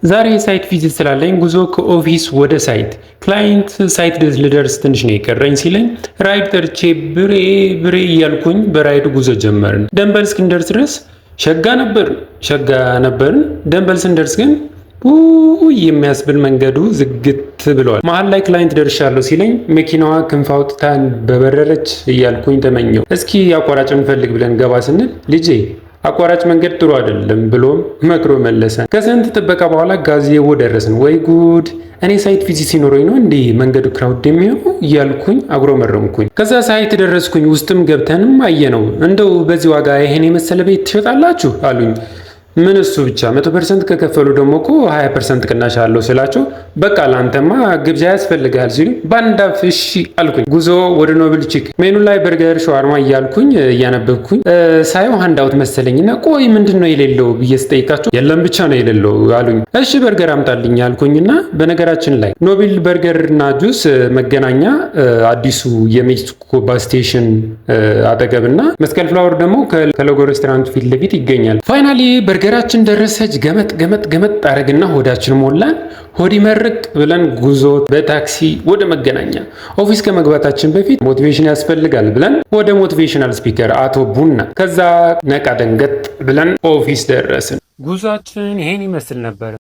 ዛሬ የሳይት ቪዚት ስላለኝ ጉዞ ከኦፊስ ወደ ሳይት ክላይንት ሳይት ልደርስ ትንሽ ነው የቀረኝ ሲለኝ ራይድ ጠርቼ ብሬ እያልኩኝ በራይድ ጉዞ ጀመርን። ደንበል እስክንደርስ ድረስ ሸጋ ነበርን። ደንበል ስንደርስ ግን የሚያስብል መንገዱ ዝግት ብለዋል። መሀል ላይ ክላይንት ደርሻለሁ ሲለኝ መኪናዋ ክንፍ አውጥታ በበረረች እያልኩኝ ተመኘው። እስኪ አቋራጭ እንፈልግ ብለን ገባ ስንል ልጄ አቋራጭ መንገድ ጥሩ አይደለም ብሎም መክሮ መለሰ። ከስንት ጥበቃ በኋላ ጋዜቦ ደረስን። ወይ ጉድ! እኔ ሳይት ቪዚት ሲኖረኝ ነው እንዴ መንገዱ ክራውድ የሚሆነው እያልኩኝ አጉረመረምኩኝ። ከዛ ሳይት ደረስኩኝ። ውስጥም ገብተንም አየነው። እንደው በዚህ ዋጋ ይሄን የመሰለ ቤት ትሸጣላችሁ አሉኝ። ምን እሱ ብቻ 100% ከከፈሉ ደግሞ እኮ 20% ቅናሽ አለው ስላቸው በቃ ላንተማ ግብዣ ያስፈልጋል ሲሉ በአንድ አፍ እሺ አልኩኝ። ጉዞ ወደ ኖብል ቺክ ሜኑ ላይ በርገር፣ ሸዋርማ እያልኩኝ እያነበብኩኝ ሳየው ሃንድ አውት መሰለኝና ቆይ ምንድን ነው የሌለው ብዬ ስጠይቃቸው የለም ብቻ ነው የሌለው አሉኝ። እሺ በርገር አምጣልኝ አልኩኝና በነገራችን ላይ ኖብል በርገርና ጁስ መገናኛ አዲሱ የሜክሲኮ ባስ ስቴሽን አጠገብና መስቀል ፍላወር ደግሞ ከሎጎ ሬስቶራንት ፊት ለፊት ይገኛል። ፋይናሊ በርገራችን ደረሰች። ገመጥ አረግና ሆዳችን ሞላን። ሆድ ይመርቅ ብለን ጉዞ በታክሲ ወደ መገናኛ። ኦፊስ ከመግባታችን በፊት ሞቲቬሽን ያስፈልጋል ብለን ወደ ሞቲቬሽናል ስፒከር አቶ ቡና፣ ከዛ ነቃ ደንገጥ ብለን ኦፊስ ደረስን። ጉዟችን ይሄን ይመስል ነበር።